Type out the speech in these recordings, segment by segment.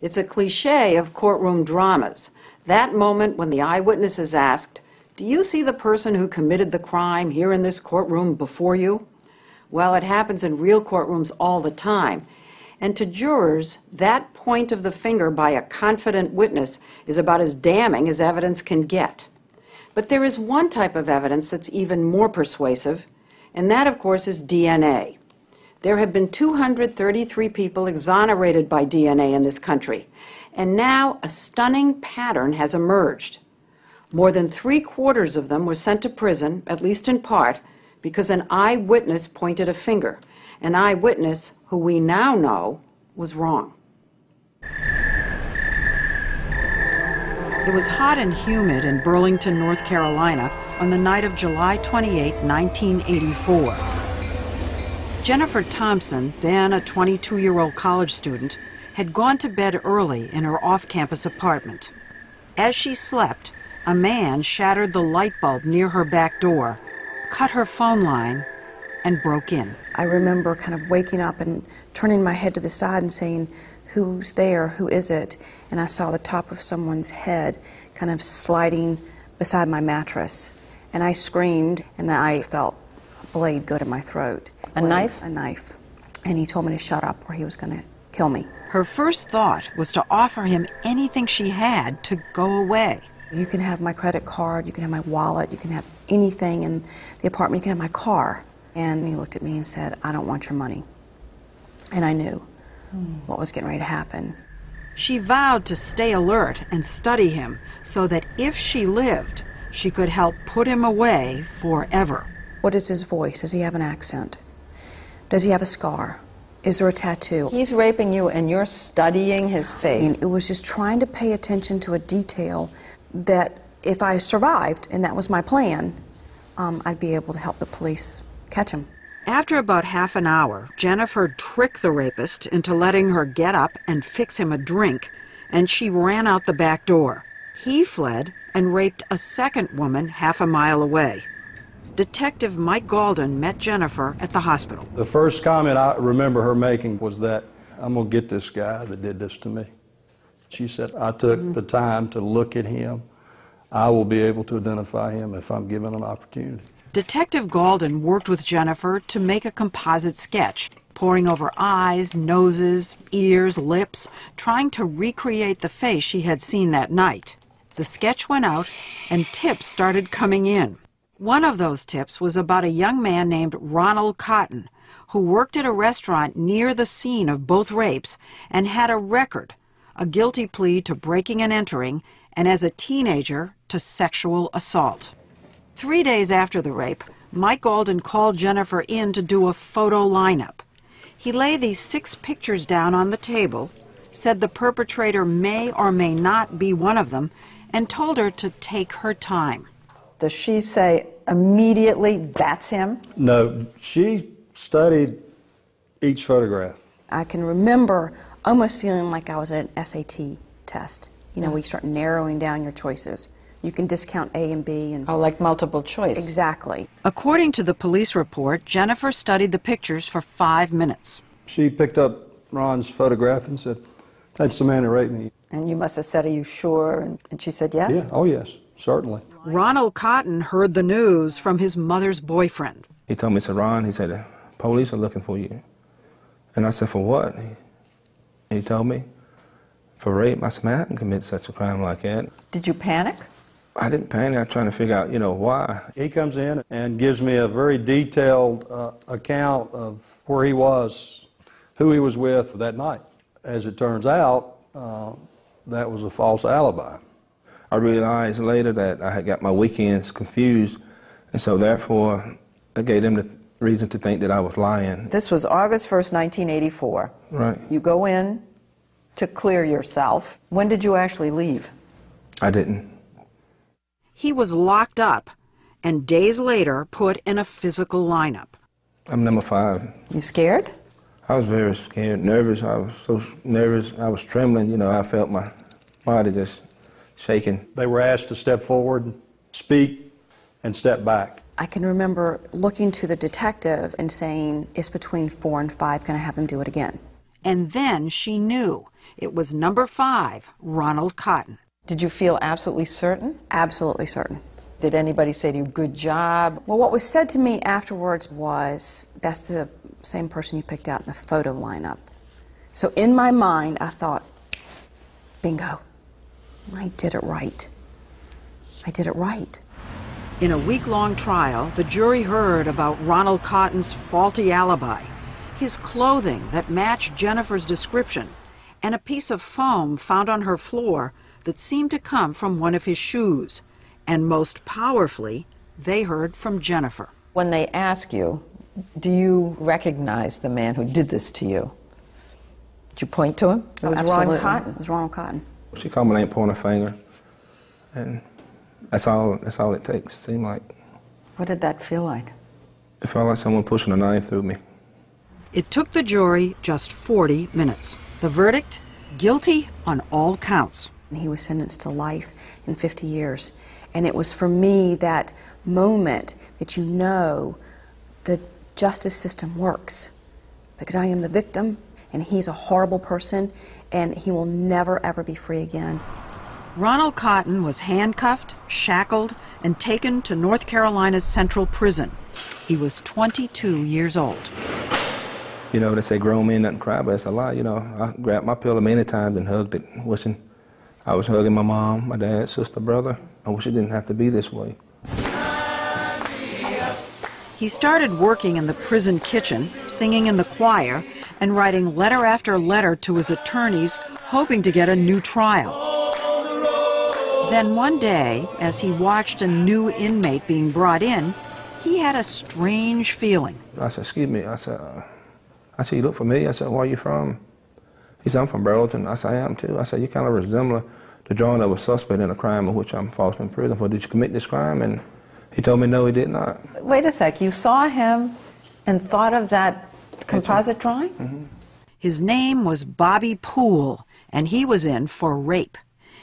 It's a cliche of courtroom dramas. That moment when the eyewitness is asked, "Do you see the person who committed the crime here in this courtroom before you?" Well, it happens in real courtrooms all the time. And to jurors, that point of the finger by a confident witness is about as damning as evidence can get. But there is one type of evidence that's even more persuasive, and that, of course, is DNA. There have been 233 people exonerated by DNA in this country, and now a stunning pattern has emerged. More than 3/4 of them were sent to prison, at least in part, because an eyewitness pointed a finger, an eyewitness who we now know was wrong. It was hot and humid in Burlington, North Carolina on the night of July 28, 1984. Jennifer Thompson, then a 22-year-old college student, had gone to bed early in her off-campus apartment. As she slept, a man shattered the light bulb near her back door, cut her phone line, and broke in. I remember kind of waking up and turning my head to the side and saying, "Who's there? Who is it?" And I saw the top of someone's head kind of sliding beside my mattress. And I screamed, and I felt a blade go to my throat. A knife? A knife. And he told me to shut up or he was going to kill me. Her first thought was to offer him anything she had to go away. "You can have my credit card, you can have my wallet, you can have anything in the apartment, you can have my car." And he looked at me and said, "I don't want your money." And I knew what was getting ready to happen. She vowed to stay alert and study him so that if she lived, she could help put him away forever. What is his voice? Does he have an accent? Does he have a scar? Is there a tattoo? He's raping you and you're studying his face. And it was just trying to pay attention to a detail that if I survived, and that was my plan, I'd be able to help the police catch him. After about half an hour, Jennifer tricked the rapist into letting her get up and fix him a drink, and she ran out the back door. He fled and raped a second woman half a mile away. Detective Mike Galden met Jennifer at the hospital. The first comment I remember her making was that, "I'm going to get this guy that did this to me." She said, "I took the time to look at him. I will be able to identify him if I'm given an opportunity." Detective Galden worked with Jennifer to make a composite sketch, poring over eyes, noses, ears, lips, trying to recreate the face she had seen that night. The sketch went out, and tips started coming in. One of those tips was about a young man named Ronald Cotton, who worked at a restaurant near the scene of both rapes and had a record, a guilty plea to breaking and entering, and as a teenager to sexual assault. 3 days after the rape, Mike Galden called Jennifer in to do a photo lineup. He laid these 6 pictures down on the table, said the perpetrator may or may not be one of them, and told her to take her time. Does she say immediately, "That's him"? No, she studied each photograph. I can remember almost feeling like I was at an SAT test. You know, we start narrowing down your choices. You can discount A and B. And Oh, like multiple choice. exactly. According to the police report, Jennifer studied the pictures for 5 minutes. She picked up Ron's photograph and said, "That's the man who raped me." And you must have said, "Are you sure?" And she said yes? Yeah, oh yes, certainly. Ronald Cotton heard the news from his mother's boyfriend. He told me, he said, "Ron," he said, "the police are looking for you." And I said, "For what?" He told me, "For rape." I said, "Man, I can commit such a crime like that." Did you panic? I didn't panic. I was trying to figure out, why. He comes in and gives me a very detailed account of where he was, who he was with that night. As it turns out, that was a false alibi. I realized later that I had got my weekends confused, and so therefore I gave them the reason to think that I was lying. This was August 1st, 1984. Right. You go in to clear yourself. When did you actually leave? I didn't. He was locked up and days later put in a physical lineup. I'm number 5. You scared? I was very scared, nervous. I was so nervous. I was trembling. I felt my body just shaking. They were asked to step forward, speak, and step back. I can remember looking to the detective and saying, "It's between 4 and 5. Can I have him do it again?" And then she knew it was number 5, Ronald Cotton. Did you feel absolutely certain? Absolutely certain. Did anybody say to you, good job? Well, what was said to me afterwards was, that's the same person you picked out in the photo lineup. So in my mind, I thought, bingo, I did it right. I did it right. In a week-long trial, the jury heard about Ronald Cotton's faulty alibi, his clothing that matched Jennifer's description, and a piece of foam found on her floor that seemed to come from one of his shoes. And most powerfully, they heard from Jennifer. When they ask you, do you recognize the man who did this to you? Did you point to him? It was Absolutely. Ron Cotton. It was Ronald Cotton. She called my name, pointed a finger, and that's all it takes, it seemed like. What did that feel like? It felt like someone pushing a knife through me. It took the jury just 40 minutes. The verdict, guilty on all counts. He was sentenced to life and 50 years. And it was for me that moment that you know the justice system works. Because I am the victim, and he's a horrible person, and he will never, ever be free again. Ronald Cotton was handcuffed, shackled, and taken to North Carolina's Central Prison. He was 22 years old. You know, they say grown men doesn't cry, but it's a lie. You know, I grabbed my pillow many times and hugged it, wishing I was hugging my mom, my dad, sister, brother. I wish it didn't have to be this way. He started working in the prison kitchen, singing in the choir, and writing letter after letter to his attorneys, hoping to get a new trial. Then one day, as he watched a new inmate being brought in, he had a strange feeling. I said, excuse me. I said, you look familiar. I said, where are you from? He said, I'm from Burlington. I said, I am too. I said, you kind of resemble the drawing of a suspect in a crime of which I'm falsely in prison for. Did you commit this crime? And he told me, no, he did not. Wait a sec, you saw him and thought of that composite drawing? Mm-hmm. His name was Bobby Poole, and he was in for rape.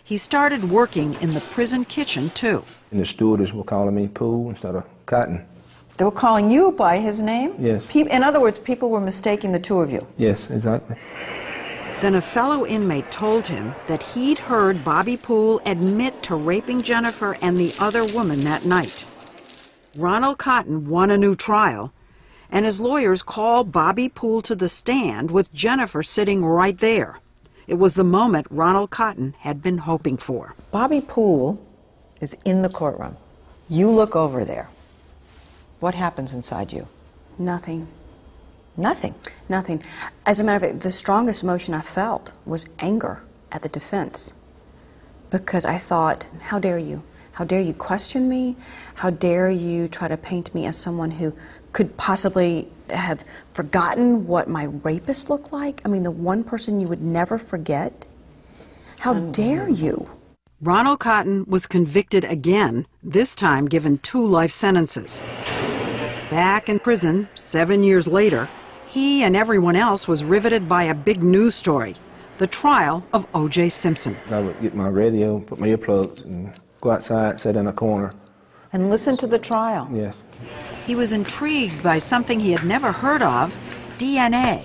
He started working in the prison kitchen, too. And the stewardess were calling me Poole instead of Cotton. They were calling you by his name? Yes. In other words, people were mistaking the two of you. Yes, exactly. Then a fellow inmate told him that he'd heard Bobby Poole admit to raping Jennifer and the other woman that night. Ronald Cotton won a new trial, and his lawyers called Bobby Poole to the stand with Jennifer sitting right there. It was the moment Ronald Cotton had been hoping for. Bobby Poole is in the courtroom. You look over there. What happens inside you? Nothing. Nothing. Nothing. As a matter of fact, the strongest emotion I felt was anger at the defense. Because I thought, how dare you? How dare you question me? How dare you try to paint me as someone who could possibly have forgotten what my rapist looked like? I mean, the one person you would never forget? How dare you? Ronald Cotton was convicted again, this time given 2 life sentences. Back in prison 7 years later, he and everyone else was riveted by a big news story, the trial of O.J. Simpson. I would get my radio, put my earplugs, and go outside, sit in a corner. And listen to the trial. Yes. He was intrigued by something he had never heard of, DNA.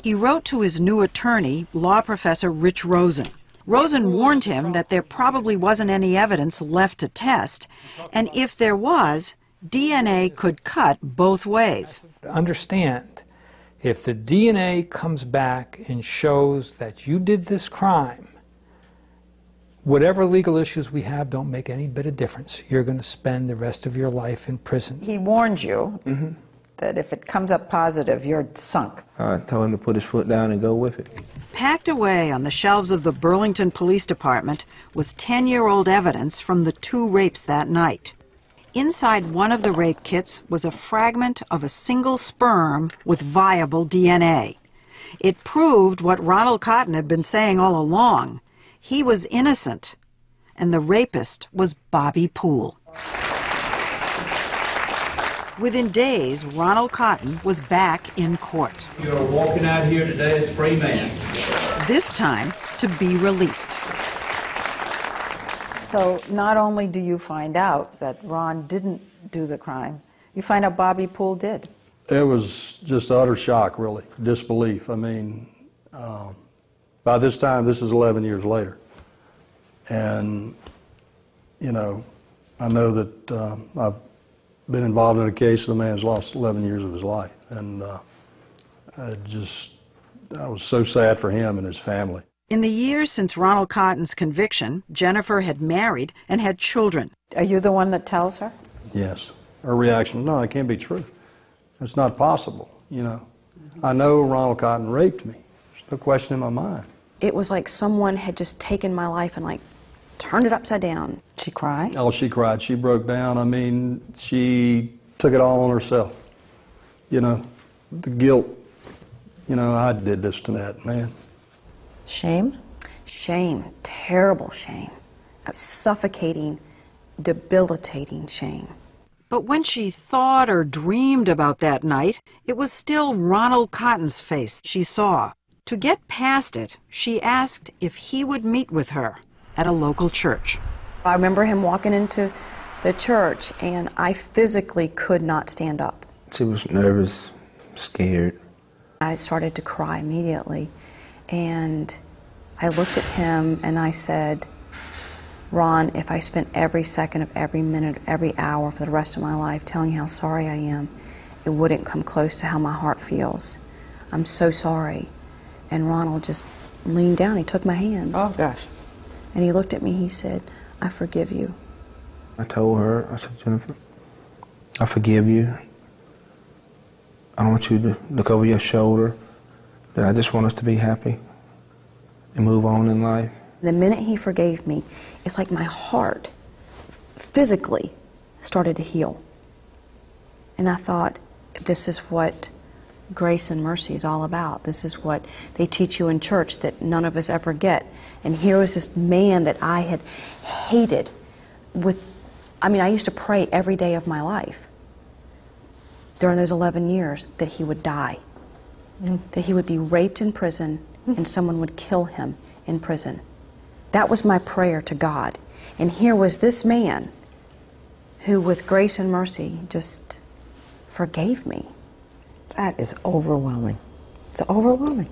He wrote to his new attorney, law professor Rich Rosen. Rosen warned him that there probably wasn't any evidence left to test, and if there was, DNA could cut both ways. Understand, if the DNA comes back and shows that you did this crime, whatever legal issues we have don't make any bit of difference. You're going to spend the rest of your life in prison. He warned you that if it comes up positive, you're sunk. I told him to put his foot down and go with it. Packed away on the shelves of the Burlington Police Department was 10-year-old evidence from the 2 rapes that night. Inside one of the rape kits was a fragment of a single sperm with viable DNA. It proved what Ronald Cotton had been saying all along. He was innocent, and the rapist was Bobby Poole. Within days, Ronald Cotton was back in court. You're walking out here today as a free man. This time to be released. So not only do you find out that Ron didn't do the crime, you find out Bobby Poole did. It was just utter shock, really, disbelief. I mean, By this time, this is 11 years later. And, you know, I know that I've been involved in a case of a man's lost 11 years of his life. And I was so sad for him and his family. In the years since Ronald Cotton's conviction, Jennifer had married and had children. Are you the one that tells her? Yes. Her reaction, no, it can't be true. It's not possible, you know. I know Ronald Cotton raped me. There's no question in my mind. It was like someone had just taken my life and like turned it upside down. She cried? Oh, she cried. She broke down. I mean, she took it all on herself. You know, the guilt. You know, I did this to that man. Shame? Shame, terrible shame. Suffocating, debilitating shame. But when she thought or dreamed about that night, it was still Ronald Cotton's face she saw. To get past it, she asked if he would meet with her at a local church. I remember him walking into the church, and I physically could not stand up. She was nervous, scared. I started to cry immediately, and I looked at him and I said, Ron, if I spent every second of every minute, every hour for the rest of my life telling you how sorry I am, it wouldn't come close to how my heart feels. I'm so sorry. And Ronald just leaned down, he took my hands. Oh, gosh. And he looked at me, he said, I forgive you. I told her, I said, Jennifer, I forgive you. I don't want you to look over your shoulder. That I just want us to be happy and move on in life. The minute he forgave me, it's like my heart physically started to heal. And I thought, this is what grace and mercy is all about. This is what they teach you in church that none of us ever get. And here was this man that I had hated with, I mean, I used to pray every day of my life during those 11 years that he would die, that he would be raped in prison and someone would kill him in prison. That was my prayer to God. And here was this man who, with grace and mercy, just forgave me. That is overwhelming. It's overwhelming.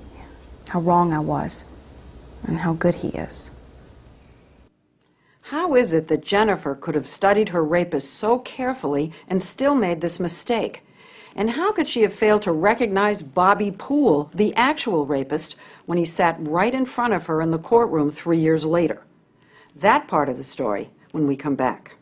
How wrong I was and how good he is. How is it that Jennifer could have studied her rapist so carefully and still made this mistake? And how could she have failed to recognize Bobby Poole, the actual rapist, when he sat right in front of her in the courtroom 3 years later? That part of the story when we come back.